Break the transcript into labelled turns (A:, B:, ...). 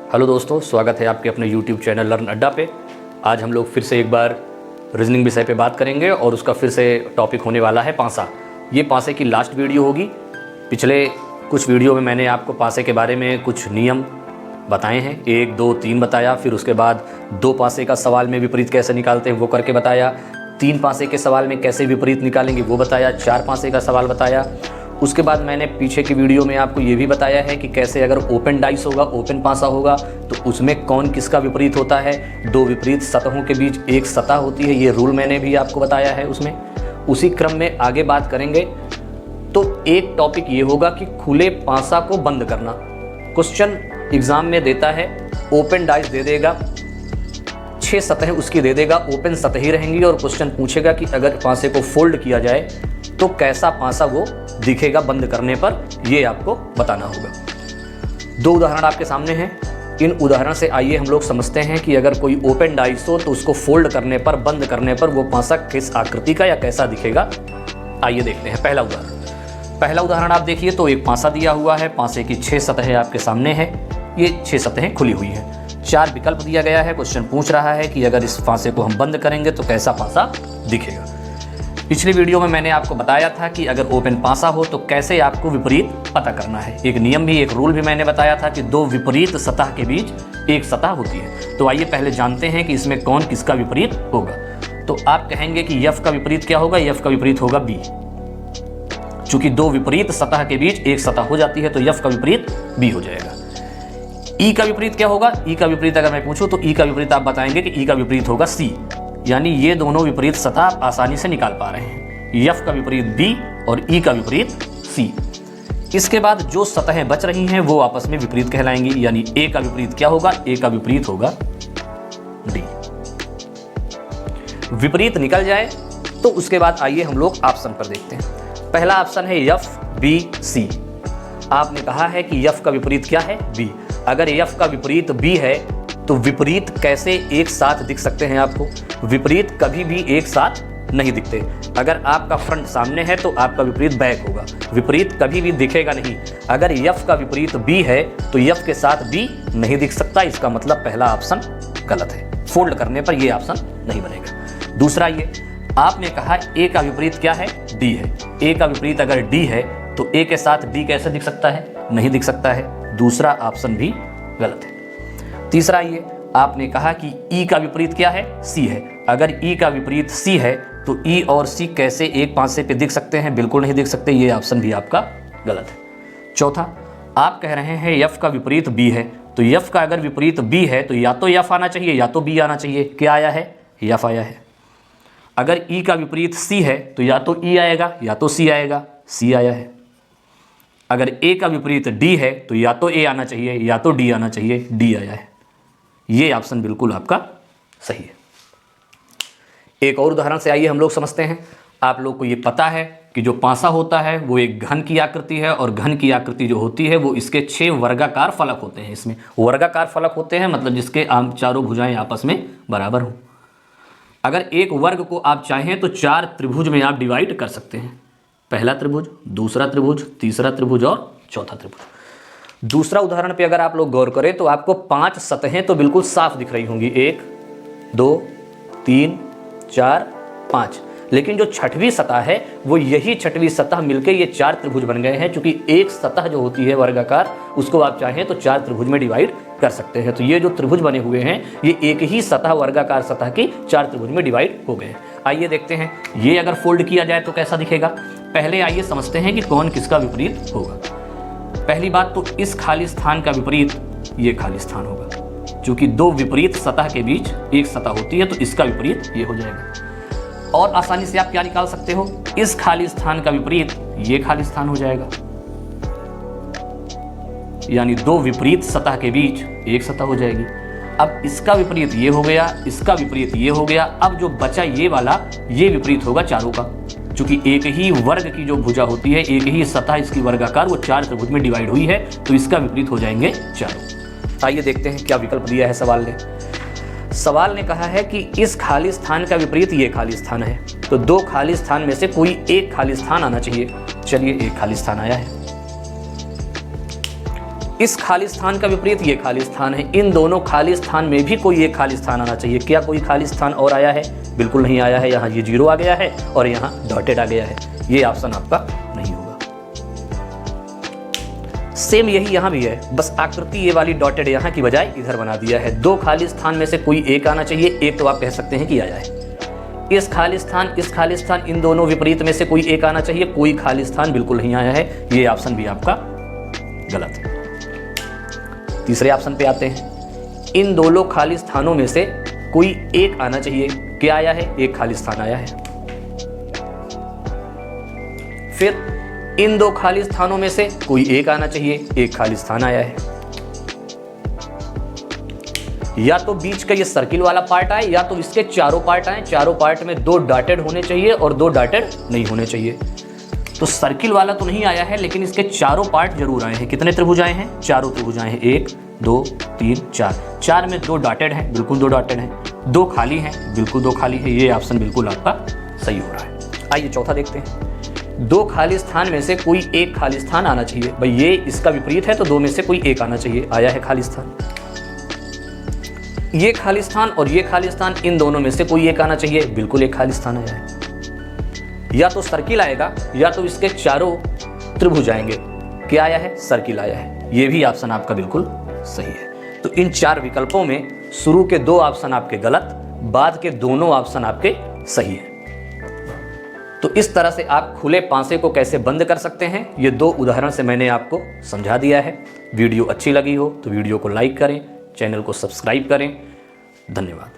A: Hello दोस्तों, स्वागत है आपके अपने YouTube चैनल लर्न अड्डा पे। आज हम लोग फिर से एक बार रीजनिंग विषय पे बात करेंगे और उसका फिर से टॉपिक होने वाला है पासा। ये पासे की लास्ट वीडियो होगी। पिछले कुछ वीडियो में मैंने आपको पासे के बारे में कुछ नियम बताए हैं, 1, 2, 3 बताया। फिर उसके बाद 2 पासे का सवाल में विपरीत कैसे निकालते हैं वो करके बताया। 3 पासे के सवाल में कैसे विपरीत निकालेंगे वो बताया। 4 पासे का सवाल बताया। उसके बाद मैंने पीछे की वीडियो में आपको ये भी बताया है कि कैसे अगर ओपन डाइस होगा, ओपन पासा होगा, तो उसमें कौन किसका विपरीत होता है। 2 विपरीत सतहों के बीच एक सतह होती है, ये रूल मैंने भी आपको बताया है उसमें। उसी क्रम में आगे बात करेंगे। तो एक टॉपिक ये होगा कि खुले पासा को बंद करना। क्वेश्चन एग्जाम में देता है, ओपन डाइस दे देगा, 6 सतहें उसकी दे देगा, ओपन सतह ही रहेंगी, और क्वेश्चन पूछेगा कि अगर पासे को फोल्ड किया जाए तो कैसा पासा वो दिखेगा बंद करने पर, ये आपको बताना होगा। 2 उदाहरण आपके सामने हैं। इन उदाहरण से आइए हम लोग समझते हैं कि अगर कोई ओपन डाइस हो तो उसको फोल्ड करने पर, बंद करने पर वो पासा किस आकृति का या कैसा दिखेगा। आइए देखते हैं पहला उदाहरण आप देखिए तो एक पासा दिया हुआ है। पासे की 6 सतहें आपके सामने है। ये 6 सतहें खुली हुई हैं। 4 विकल्प दिया गया है। क्वेश्चन पूछ रहा है कि अगर इस पासे को हम बंद करेंगे तो कैसा पासा दिखेगा। पिछली वीडियो में मैंने आपको बताया था कि अगर ओपन पासा हो तो कैसे आपको विपरीत पता करना है। एक नियम भी, एक रूल भी मैंने बताया था कि 2 विपरीत सतह के बीच एक सतह होती है। तो आइए पहले जानते हैं कि इसमें कौन किसका विपरीत होगा। तो आप कहेंगे कि यफ का विपरीत क्या होगा। यफ का विपरीत होगा बी। चूंकि 2 विपरीत सतह के बीच एक सतह हो जाती है तो यफ का विपरीत बी हो जाएगा। ई का विपरीत क्या होगा। ई का विपरीत अगर मैं पूछूं तो ई का विपरीत आप बताएंगे कि ई का विपरीत होगा सी। यानी ये दोनों विपरीत सतह आप आसानी से निकाल पा रहे हैं। यफ का विपरीत बी और ई का विपरीत सी। इसके बाद जो सतहें बच रही हैं वो आपस में विपरीत कहलाएंगी। यानी ए का विपरीत क्या होगा। ए का विपरीत होगा डी। विपरीत निकल जाए तो उसके बाद आइए हम लोग ऑप्शन पर देखते हैं। पहला ऑप्शन है यफ बी सी। आपने कहा है कि यफ का विपरीत क्या है, बी। अगर यफ का विपरीत बी है तो विपरीत कैसे एक साथ दिख सकते हैं आपको। विपरीत कभी भी एक साथ नहीं दिखते। अगर आपका फ्रंट सामने है तो आपका विपरीत बैक होगा। विपरीत कभी भी दिखेगा नहीं। अगर यफ का विपरीत बी है तो यफ के साथ बी नहीं दिख सकता। इसका मतलब पहला ऑप्शन गलत है। फोल्ड करने पर यह ऑप्शन नहीं बनेगा। दूसरा, ये आपने कहा ए का विपरीत क्या है, डी है। ए का विपरीत अगर डी है तो ए के साथ डी कैसे दिख सकता है, नहीं दिख सकता है। दूसरा ऑप्शन भी गलत है। तीसरा, ये आपने कहा कि ई का विपरीत क्या है, सी है। अगर ई का विपरीत सी है तो ई और सी कैसे एक पासे पे दिख सकते हैं, बिल्कुल नहीं दिख सकते। ये ऑप्शन भी आपका गलत है। चौथा, आप कह रहे हैं यफ का विपरीत बी है। तो यफ का अगर विपरीत बी है तो या तो यफ आना चाहिए या तो बी आना चाहिए। क्या आया है, यफ आया है। अगर ई का विपरीत सी है तो या तो ई आएगा या तो सी आएगा, सी आया है। अगर ए का विपरीत डी है तो या तो ए आना चाहिए या तो डी आना चाहिए, डी आया है। ये ऑप्शन बिल्कुल आपका सही है। एक और उदाहरण से आइए हम लोग समझते हैं। आप लोग को ये पता है कि जो पासा होता है वो एक घन की आकृति है, और घन की आकृति जो होती है वो इसके 6 वर्गाकार फलक होते हैं। इसमें वर्गाकार फलक होते हैं, मतलब जिसके चारों भुजाएं आपस में बराबर हो। अगर एक वर्ग को आप चाहें तो 4 त्रिभुज में आप डिवाइड कर सकते हैं। पहला त्रिभुज, दूसरा त्रिभुज, तीसरा त्रिभुज और चौथा त्रिभुज। दूसरा उदाहरण पे अगर आप लोग गौर करें तो आपको 5 सतहें तो बिल्कुल साफ दिख रही होंगी, 1, 2, 3, 4, 5। लेकिन जो 6वीं सतह है वो यही 6वीं सतह मिलकर ये 4 त्रिभुज बन गए हैं। क्योंकि एक सतह जो होती है वर्गाकार, उसको आप चाहें तो 4 त्रिभुज में डिवाइड कर सकते हैं। तो ये जो त्रिभुज बने हुए हैं ये एक ही सतह, वर्गाकार सतह की 4 त्रिभुज में डिवाइड हो गए। आइए देखते हैं ये अगर फोल्ड किया जाए तो कैसा दिखेगा। पहले आइए समझते हैं कि कौन किसका विपरीत होगा। पहली बात तो इस खाली स्थान का विपरीत ये खाली स्थान होगा। चूंकि 2 विपरीत सतह के बीच एक सतह होती है तो इसका विपरीत ये हो जाएगा। और आसानी से आप क्या निकाल सकते हो, इस खाली स्थान का विपरीत ये खाली स्थान हो जाएगा। यानी 2 विपरीत सतह के बीच एक सतह हो जाएगी। अब इसका विपरीत ये हो गया, इसका विपरीत ये हो गया। अब जो बचा ये वाला, ये विपरीत होगा चारों का। चूंकि एक ही वर्ग की जो भुजा होती है, एक ही सतह इसकी वर्गाकार, वो 4 त्रिभुज में डिवाइड हुई है तो इसका विपरीत हो जाएंगे चारों। आइए देखते हैं क्या विकल्प दिया है सवाल ने। सवाल ने कहा है कि इस खाली स्थान का विपरीत ये खाली स्थान है। तो 2 खाली स्थान में से कोई एक खाली स्थान आना चाहिए। चलिए, एक खाली स्थान आया है। इस खाली स्थान का विपरीत ये खाली स्थान है, इन दोनों खाली स्थान में भी कोई एक खाली स्थान आना चाहिए। क्या कोई खाली स्थान और आया है? बिल्कुल नहीं आया है। यहाँ ये 0 आ गया है और यहाँ डॉटेड आ गया है, ये ऑप्शन आपका नहीं होगा। सेम यही यहाँ भी है, बस आकृति ये वाली डॉटेड यहाँ की बजाय इधर बना दिया है। 2 खाली स्थान में से कोई एक आना चाहिए, एक तो आप कह सकते हैं कि आया है। इस खाली स्थान इन दोनों विपरीत में से कोई एक आना चाहिए, कोई खाली स्थान बिल्कुल नहीं आया है, ये ऑप्शन भी आपका गलत है। तीसरे ऑप्शन पे आते हैं, इन दोनों खाली स्थानों में से कोई एक आना चाहिए। क्या आया है? एक खाली स्थान आया है। फिर इन 2 खाली स्थानों में से कोई एक आना चाहिए, एक खाली स्थान आया है। या तो बीच का ये सर्किल वाला पार्ट आए या तो इसके चारों पार्ट आए। चारों पार्ट में 2 डॉटेड होने चाहिए और 2 डॉटेड नहीं होने चाहिए। तो सर्किल वाला तो नहीं आया है, लेकिन इसके चारों पार्ट जरूर आए हैं। कितने त्रिभुज आए हैं? 4 त्रिभुज आए हैं, 1 2 3 4। 4 में 2 डॉटेड हैं, बिल्कुल 2 डॉटेड हैं। 2 खाली हैं, बिल्कुल 2 खाली है। ये ऑप्शन बिल्कुल आपका सही हो रहा है। आइए चौथा देखते हैं। 2 खाली स्थान में से कोई एक खाली स्थान आना चाहिए। भाई ये इसका विपरीत है, तो 2 में से कोई एक आना चाहिए। आया है खाली स्थान। ये खाली स्थान और ये खाली स्थान, इन दोनों में से कोई एक आना चाहिए, बिल्कुल एक खाली स्थान आया है। या तो सर्किल आएगा या तो इसके चारों त्रिभुज आएंगे। क्या आया है? सर्किल आया है। ये भी ऑप्शन आपका बिल्कुल सही है। तो इन 4 विकल्पों में शुरू के 2 ऑप्शन आपके गलत, बाद के दोनों ऑप्शन आपके सही है। तो इस तरह से आप खुले पांसे को कैसे बंद कर सकते हैं, ये 2 उदाहरण से मैंने आपको समझा दिया है। वीडियो अच्छी लगी हो तो वीडियो को लाइक करें, चैनल को सब्सक्राइब करें। धन्यवाद।